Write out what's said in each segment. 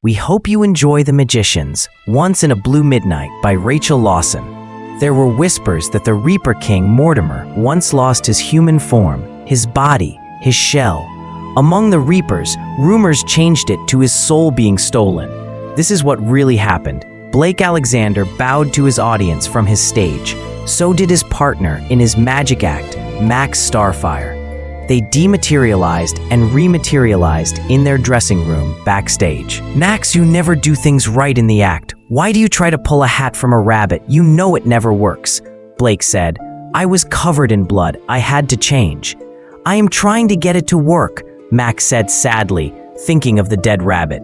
We hope you enjoy The Magicians, Once in a Blue Midnight by Rachel Lawson. There were whispers that the Reaper King Mortimer once lost his human form, his body, his shell. Among the Reapers, rumors changed it to his soul being stolen. This is what really happened. Blake Alexander bowed to his audience from his stage. So did his partner in his magic act, Max Starfire. They dematerialized and rematerialized in their dressing room backstage. Max, you never do things right in the act. Why do you try to pull a hat from a rabbit? You know it never works. Blake said, I was covered in blood. I had to change. I am trying to get it to work, Max said sadly, thinking of the dead rabbit.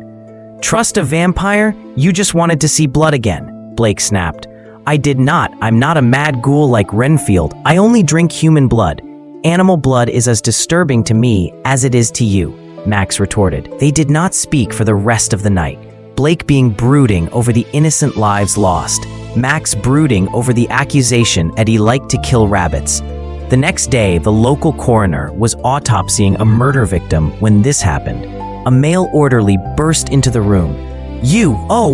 Trust a vampire? You just wanted to see blood again, Blake snapped. I did not. I'm not a mad ghoul like Renfield. I only drink human blood. Animal blood is as disturbing to me as it is to you, Max retorted. They did not speak for the rest of the night. Blake being brooding over the innocent lives lost. Max brooding over the accusation that he liked to kill rabbits. The next day, the local coroner was autopsying a murder victim when this happened. A male orderly burst into the room.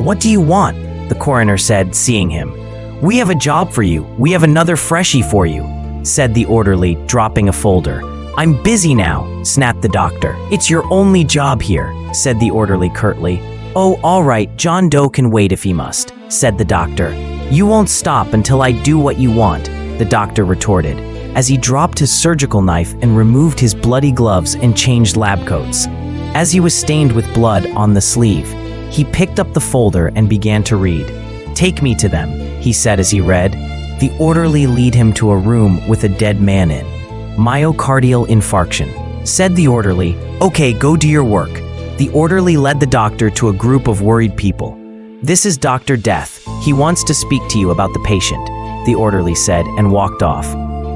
What do you want? The coroner said, seeing him. We have a job for you. We have another freshie for you, said the orderly, dropping a folder. I'm busy now, snapped the doctor. It's your only job here, said the orderly curtly. Oh, all right, John Doe can wait if he must, said the doctor. You won't stop until I do what you want, the doctor retorted, as he dropped his surgical knife and removed his bloody gloves and changed lab coats. As he was stained with blood on the sleeve, he picked up the folder and began to read. Take me to them, he said as he read. The orderly led him to a room with a dead man in. Myocardial infarction, said the orderly. Okay, go do your work. The orderly led the doctor to a group of worried people. This is Dr. Death. He wants to speak to you about the patient, the orderly said and walked off.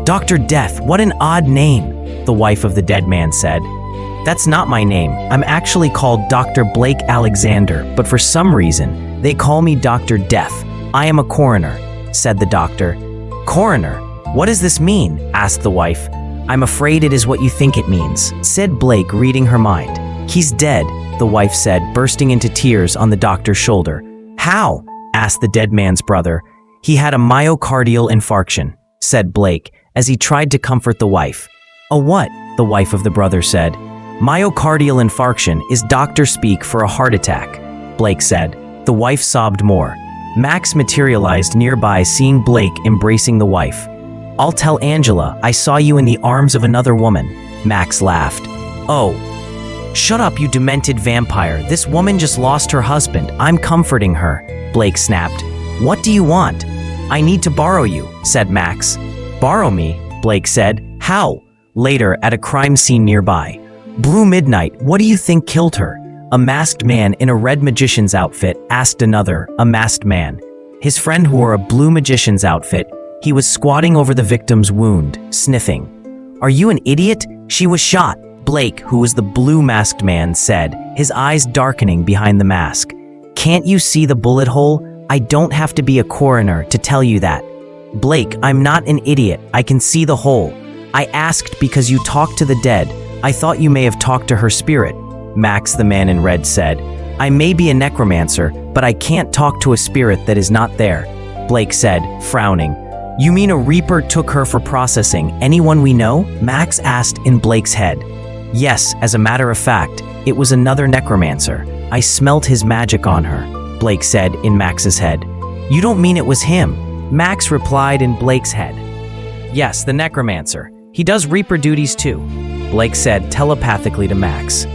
Dr. Death, what an odd name, the wife of the dead man said. That's not my name. I'm actually called Dr. Blake Alexander, but for some reason, they call me Dr. Death. I am a coroner, said the doctor. Coroner? What does this mean? Asked the wife. I'm afraid it is what you think it means, said Blake, reading her mind. He's dead, the wife said, bursting into tears on the doctor's shoulder. How? Asked the dead man's brother. He had a myocardial infarction, said Blake, as he tried to comfort the wife. A what? The wife of the brother said. Myocardial infarction is doctor speak for a heart attack, Blake said. The wife sobbed more. Max materialized nearby, seeing Blake embracing the wife. I'll tell Angela I saw you in the arms of another woman, Max laughed. Oh. Shut up, you demented vampire. This woman just lost her husband. I'm comforting her, Blake snapped. What do you want? I need to borrow you, said Max. Borrow me? Blake said. How? Later, at a crime scene nearby. Blue Midnight, what do you think killed her? A masked man in a red magician's outfit asked another, a masked man. His friend wore a blue magician's outfit. He was squatting over the victim's wound, sniffing. Are you an idiot? She was shot, Blake, who was the blue masked man, said, his eyes darkening behind the mask. Can't you see the bullet hole? I don't have to be a coroner to tell you that. Blake, I'm not an idiot. I can see the hole. I asked because you talked to the dead. I thought you may have talked to her spirit, Max, the man in red, said. I may be a necromancer, but I can't talk to a spirit that is not there, Blake said, frowning. You mean a Reaper took her for processing? Anyone we know? Max asked in Blake's head. Yes, as a matter of fact, it was another necromancer. I smelt his magic on her, Blake said in Max's head. You don't mean it was him? Max replied in Blake's head. Yes, the necromancer. He does Reaper duties too, Blake said telepathically to Max.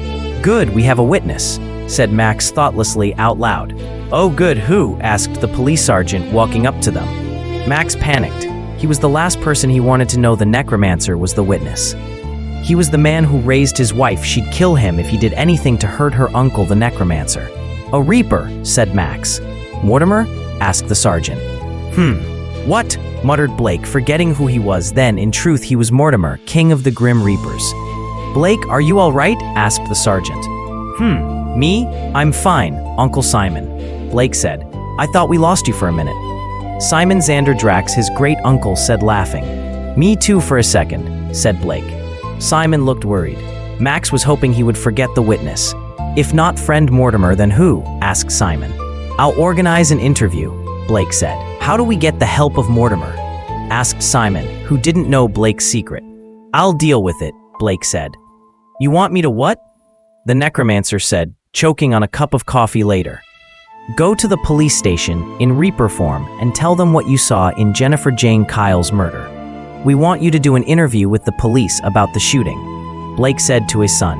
Good, we have a witness, said Max thoughtlessly out loud. Oh good, who? Asked the police sergeant, walking up to them. Max panicked. He was the last person he wanted to know. The necromancer was the witness. He was the man who raised his wife. She'd kill him if he did anything to hurt her uncle, the necromancer. A Reaper, said Max. Mortimer? Asked the sergeant. What? Muttered Blake, forgetting who he was. Then, in truth, he was Mortimer, king of the Grim Reapers. Blake, are you all right? Asked the sergeant. Me? I'm fine, Uncle Simon, Blake said. I thought we lost you for a minute. Simon Xander Drax, his great-uncle, said, laughing. Me too for a second, said Blake. Simon looked worried. Max was hoping he would forget the witness. If not friend Mortimer, then who? Asked Simon. I'll organize an interview, Blake said. How do we get the help of Mortimer? Asked Simon, who didn't know Blake's secret. I'll deal with it, Blake said. You want me to what? The necromancer said, choking on a cup of coffee later. Go to the police station in Reaper form and tell them what you saw in Jennifer Jane Kyle's murder. We want you to do an interview with the police about the shooting, Blake said to his son.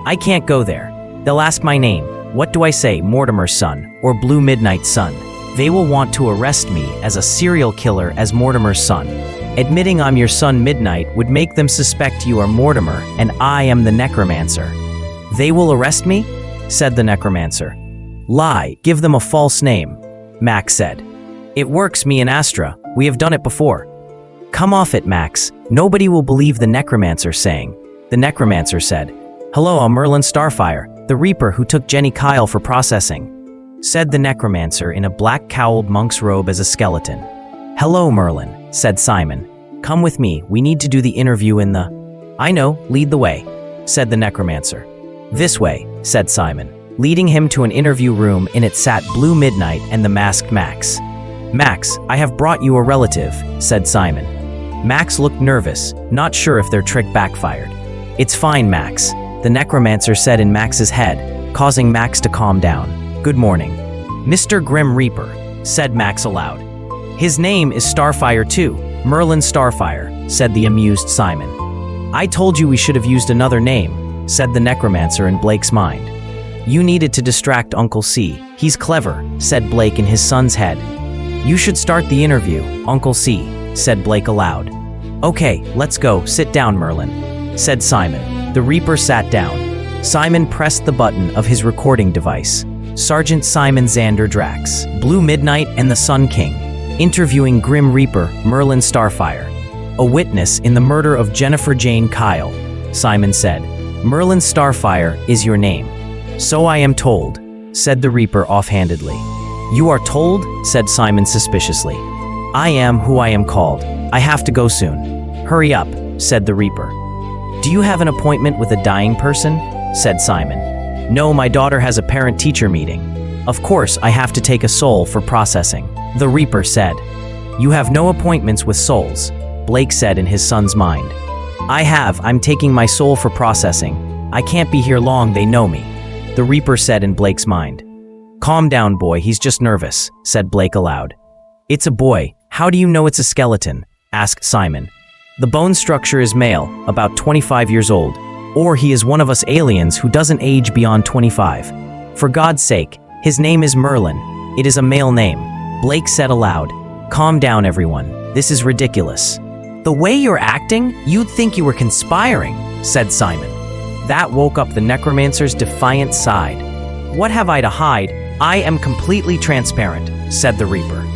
I can't go there. They'll ask my name. What do I say, Mortimer's son or Blue Midnight's son? They will want to arrest me as a serial killer as Mortimer's son. Admitting I'm your son Midnight would make them suspect you are Mortimer and I am the necromancer. They will arrest me? Said the necromancer. Lie, give them a false name, Max said. It works, me and Astra. We have done it before. Come off it, Max. Nobody will believe the necromancer saying. The necromancer said, Hello, I'm Merlin Starfire, the Reaper who took Jenny Kyle for processing, said the necromancer in a black cowled monk's robe as a skeleton. Hello, Merlin, said Simon. Come with me, we need to do the interview in the… I know, lead the way, said the necromancer. This way, said Simon, leading him to an interview room. In it sat Blue Midnight and the masked Max. Max, I have brought you a relative, said Simon. Max looked nervous, not sure if their trick backfired. It's fine, Max, the necromancer said in Max's head, causing Max to calm down. Good morning. Mr. Grim Reaper, said Max aloud. His name is Starfire too, Merlin Starfire, said the amused Simon. I told you we should have used another name, said the necromancer in Blake's mind. You needed to distract Uncle C. He's clever, said Blake in his son's head. You should start the interview, Uncle C, said Blake aloud. Okay, let's go, sit down, Merlin, said Simon. The Reaper sat down. Simon pressed the button of his recording device. Sergeant Simon Xander Drax, Blue Midnight and the Sun King, interviewing Grim Reaper Merlin Starfire, a witness in the murder of Jennifer Jane Kyle. Simon said, Merlin Starfire is your name. So I am told, said the Reaper offhandedly. You are told? Said Simon suspiciously. I am who I am called. I have to go soon. Hurry up, said the Reaper. Do you have an appointment with a dying person? Said Simon. No, my daughter has a parent-teacher meeting. Of course, I have to take a soul for processing, the Reaper said. You have no appointments with souls, Blake said in his son's mind. I'm taking my soul for processing. I can't be here long, they know me, the Reaper said in Blake's mind. Calm down, boy, he's just nervous, said Blake aloud. It's a boy. How do you know it's a skeleton? Asked Simon. The bone structure is male, about 25 years old, or he is one of us aliens who doesn't age beyond 25. For God's sake, his name is Merlin. It is a male name, Blake said aloud. Calm down, everyone. This is ridiculous. The way you're acting, you'd think you were conspiring, said Simon. That woke up the necromancer's defiant side. What have I to hide? I am completely transparent, said the Reaper.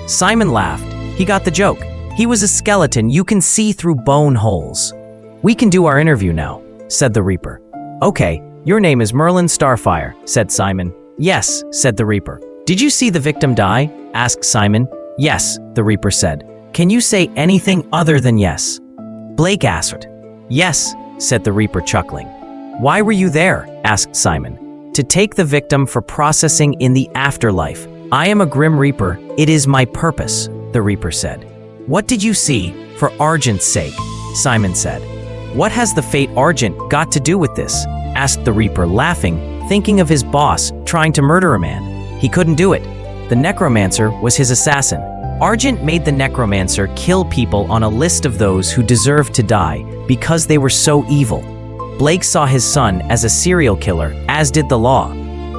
Simon laughed. He got the joke. He was a skeleton. You can see through bone holes. We can do our interview now, said the Reaper. Okay, your name is Merlin Starfire, said Simon. Yes, said the Reaper. Did you see the victim die? Asked Simon. Yes, the Reaper said. Can you say anything other than yes? Blake asked. Yes, said the Reaper, chuckling. Why were you there? Asked Simon. To take the victim for processing in the afterlife. I am a Grim Reaper. It is my purpose, the Reaper said. What did you see? For Argent's sake, Simon said. What has the fate Argent got to do with this? Asked the Reaper, laughing, thinking of his boss trying to murder a man. He couldn't do it. The necromancer was his assassin. Argent made the necromancer kill people on a list of those who deserved to die because they were so evil. Blake saw his son as a serial killer, as did the law.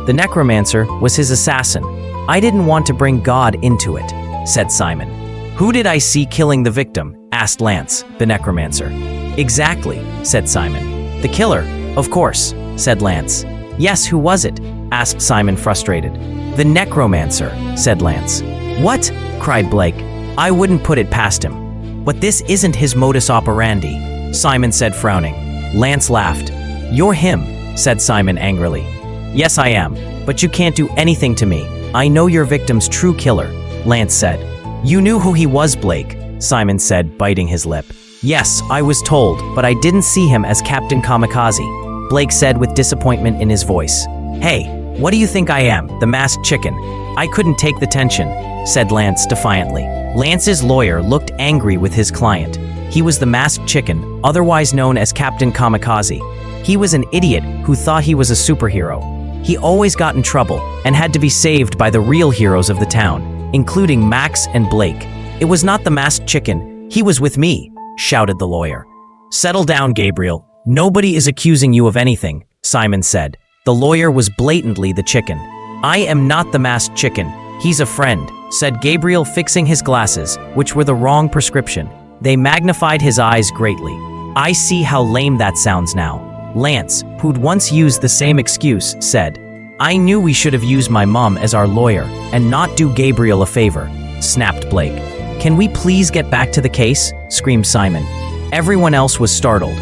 The necromancer was his assassin. I didn't want to bring God into it, said Simon. Who did I see killing the victim? Asked Lance, the necromancer. Exactly, said Simon. The killer, of course, said Lance. Yes, who was it? Asked Simon, frustrated. The necromancer, said Lance. What? Cried Blake. I wouldn't put it past him. But this isn't his modus operandi, Simon said, frowning. Lance laughed. You're him, said Simon angrily. Yes, I am, but you can't do anything to me. I know your victim's true killer, Lance said. You knew who he was, Blake, Simon said, biting his lip. Yes, I was told, but I didn't see him as Captain Kamikaze, Blake said with disappointment in his voice. Hey, what do you think I am, the masked chicken? I couldn't take the tension, said Lance defiantly. Lance's lawyer looked angry with his client. He was the masked chicken, otherwise known as Captain Kamikaze. He was an idiot who thought he was a superhero. He always got in trouble and had to be saved by the real heroes of the town, including Max and Blake. It was not the masked chicken. He was with me, shouted the lawyer. Settle down, Gabriel. Nobody is accusing you of anything, Simon said. The lawyer was blatantly the chicken. I am not the masked chicken. He's a friend, said Gabriel, fixing his glasses, which were the wrong prescription. They magnified his eyes greatly. I see how lame that sounds now. Lance, who'd once used the same excuse, said, I knew we should have used my mom as our lawyer and not do Gabriel a favor, snapped Blake. Can we please get back to the case? Screamed Simon. Everyone else was startled.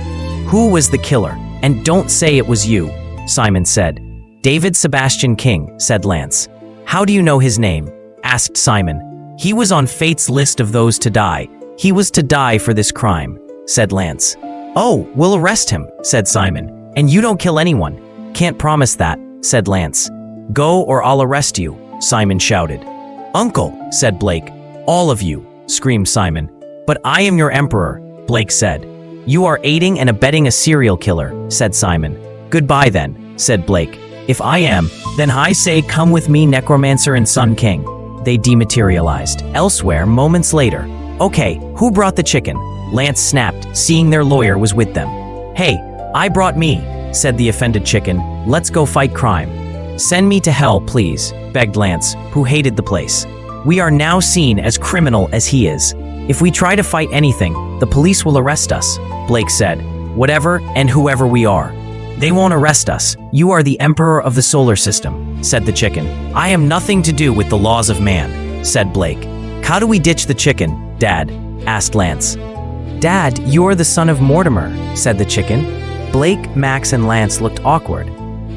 Who was the killer? And don't say it was you, Simon said. David Sebastian King, said Lance. How do you know his name? Asked Simon. He was on fate's list of those to die. He was to die for this crime, said Lance. Oh, we'll arrest him, said Simon. And you don't kill anyone. Can't promise that, said Lance. Go or I'll arrest you, Simon shouted. Uncle, said Blake. All of you, screamed Simon. But I am your emperor, Blake said. You are aiding and abetting a serial killer, said Simon. Goodbye then, said Blake. If I am, then I say come with me, Necromancer and Sun King. They dematerialized. Elsewhere, moments later. Okay, who brought the chicken? Lance snapped, seeing their lawyer was with them. Hey, I brought me, said the offended chicken. Let's go fight crime. Send me to hell, please, begged Lance, who hated the place. We are now seen as criminal as he is. If we try to fight anything, the police will arrest us, Blake said. Whatever and whoever we are. They won't arrest us. You are the emperor of the solar system, said the chicken. I am nothing to do with the laws of man, said Blake. How do we ditch the chicken, Dad? Asked Lance. Dad, you're the son of Mortimer, said the chicken. Blake, Max, and Lance looked awkward.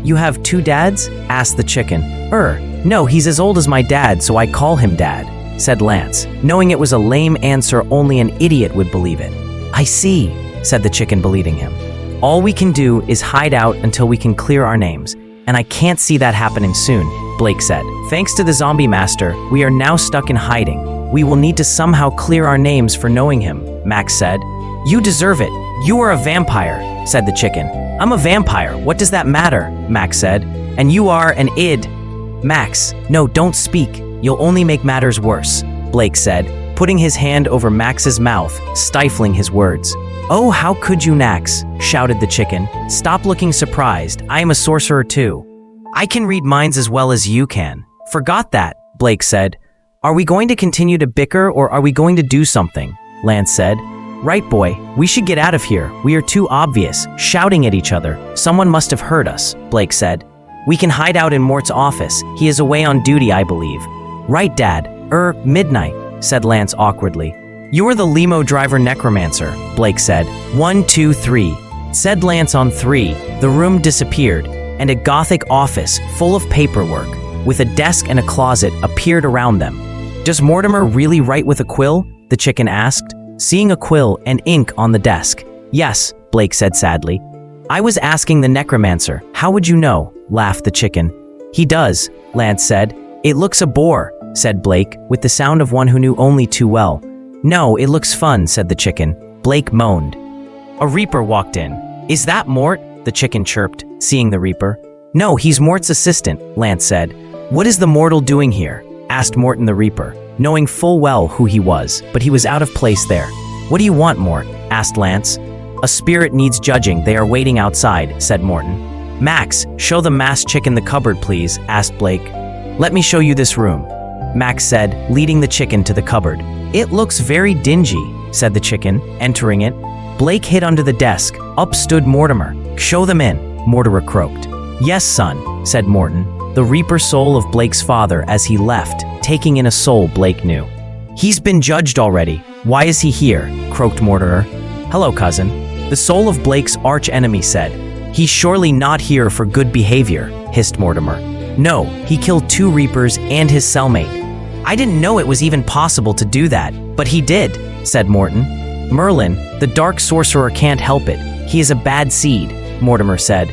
You have two dads? Asked the chicken. No, he's as old as my dad, so I call him Dad, said Lance, knowing it was a lame answer only an idiot would believe it. I see, said the chicken, believing him. All we can do is hide out until we can clear our names, and I can't see that happening soon, Blake said. Thanks to the zombie master, we are now stuck in hiding. We will need to somehow clear our names for knowing him, Max said. You deserve it. You are a vampire, said the chicken. I'm a vampire. What does that matter? Max said. And you are an id. Max, no, don't speak. You'll only make matters worse, Blake said, putting his hand over Max's mouth, stifling his words. Oh, how could you, Max? Shouted the chicken. Stop looking surprised. I am a sorcerer too. I can read minds as well as you can. Forgot that, Blake said. Are we going to continue to bicker or are we going to do something? Lance said. Right, boy, we should get out of here. We are too obvious, shouting at each other. Someone must have heard us, Blake said. We can hide out in Mort's office. He is away on duty, I believe. Right, Dad. Midnight, said Lance awkwardly. You're the limo driver necromancer, Blake said. 1, 2, 3. Said Lance on 3. The room disappeared, and a gothic office full of paperwork, with a desk and a closet, appeared around them. Does Mortimer really write with a quill? The chicken asked, seeing a quill and ink on the desk. Yes, Blake said sadly. I was asking the necromancer. How would you know? Laughed the chicken. He does, Lance said. It looks a bore, said Blake, with the sound of one who knew only too well. No, it looks fun, said the chicken. Blake moaned. A reaper walked in. Is that Mort? The chicken chirped, seeing the reaper. No, he's Mort's assistant, Lance said. What is the mortal doing here? Asked Morton the reaper, knowing full well who he was, but he was out of place there. What do you want, Mort? Asked Lance. A spirit needs judging. They are waiting outside, said Morton. Max, show the masked chicken the cupboard, please, asked Blake. Let me show you this room, Max said, leading the chicken to the cupboard. It looks very dingy, said the chicken, entering it. Blake hid under the desk. Up stood Mortimer. Show them in, Mortimer croaked. Yes, son, said Morton, the reaper soul of Blake's father, as he left, taking in a soul Blake knew. He's been judged already. Why is he here? Croaked Mortimer. Hello, cousin. The soul of Blake's arch-enemy said. He's surely not here for good behavior, hissed Mortimer. No, he killed 2 reapers and his cellmate. I didn't know it was even possible to do that, but he did, said Morton. Merlin, the dark sorcerer, can't help it. He is a bad seed, Mortimer said.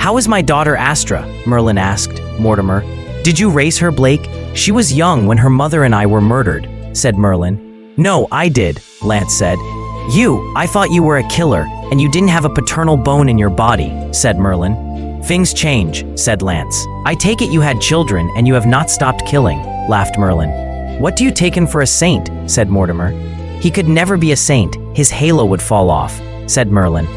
How is my daughter Astra? Merlin asked Mortimer. Did you raise her, Blake? She was young when her mother and I were murdered, said Merlin. No, I did, Lance said. I thought you were a killer, and you didn't have a paternal bone in your body, said Merlin. Things change, said Lance. I take it you had children and you have not stopped killing, laughed Merlin. What do you take him for a saint? Said Mortimer. He could never be a saint, his halo would fall off, said Merlin,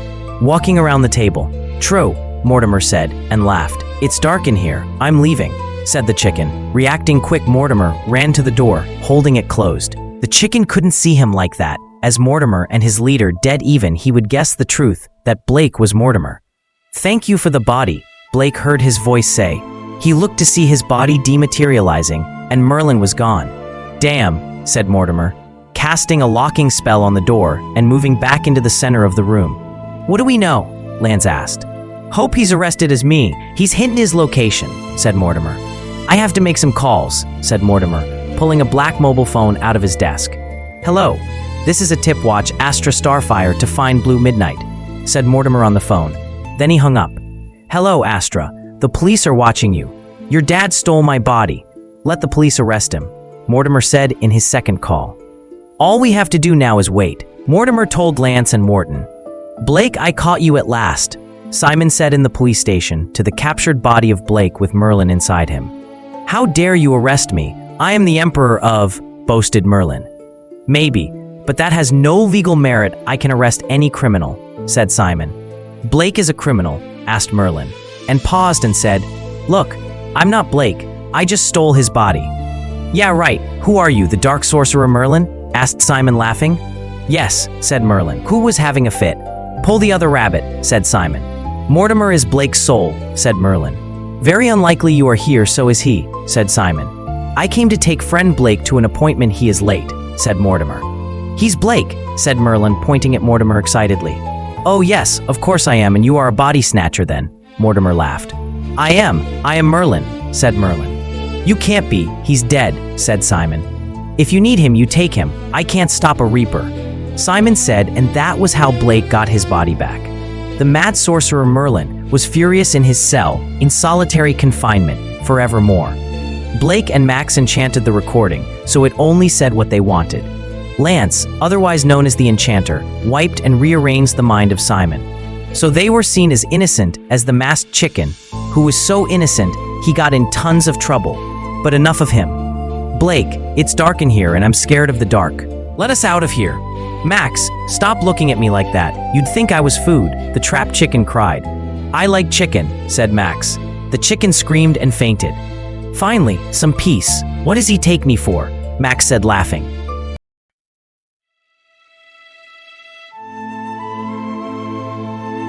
walking around the table. True, Mortimer said, and laughed. It's dark in here, I'm leaving, said the chicken. Reacting quick, Mortimer ran to the door, holding it closed. The chicken couldn't see him like that. As Mortimer and his leader dead even, he would guess the truth, that Blake was Mortimer. Thank you for the body, Blake heard his voice say. He looked to see his body dematerializing, and Merlin was gone. Damn, said Mortimer, casting a locking spell on the door and moving back into the center of the room. What do we know? Lance asked. Hope he's arrested as me. He's hidden his location, said Mortimer. I have to make some calls, said Mortimer, pulling a black mobile phone out of his desk. Hello, this is a tip. Watch Astra Starfire to find Blue Midnight, said Mortimer on the phone. Then he hung up. Hello, Astra. The police are watching you. Your dad stole my body. Let the police arrest him, Mortimer said in his second call. All we have to do now is wait, Mortimer told Lance and Morton. Blake, I caught you at last, Simon said in the police station to the captured body of Blake with Merlin inside him. How dare you arrest me? I am the Emperor of, boasted Merlin. Maybe, but that has no legal merit. I can arrest any criminal, said Simon. Blake is a criminal, asked Merlin, and paused and said, Look, I'm not Blake. I just stole his body. Yeah, right. Who are you, the Dark Sorcerer Merlin? Asked Simon, laughing. Yes, said Merlin, who was having a fit. Pull the other rabbit, said Simon. Mortimer is Blake's soul, said Merlin. Very unlikely you are here, so is he, said Simon. I came to take friend Blake to an appointment. He is late, said Mortimer. He's Blake, said Merlin, pointing at Mortimer excitedly. Oh yes, of course I am, and you are a body snatcher then, Mortimer laughed. I am Merlin, said Merlin. You can't be, he's dead, said Simon. If you need him, you take him. I can't stop a reaper, Simon said, and that was how Blake got his body back. The mad sorcerer Merlin was furious in his cell, in solitary confinement, forevermore. Blake and Max enchanted the recording, so it only said what they wanted. Lance, otherwise known as the Enchanter, wiped and rearranged the mind of Simon. So they were seen as innocent as the masked chicken, who was so innocent he got in tons of trouble. But enough of him. Blake, it's dark in here and I'm scared of the dark. Let us out of here. Max, stop looking at me like that. You'd think I was food, the trapped chicken cried. I like chicken, said Max. The chicken screamed and fainted. Finally, some peace. What does he take me for? Max said, laughing.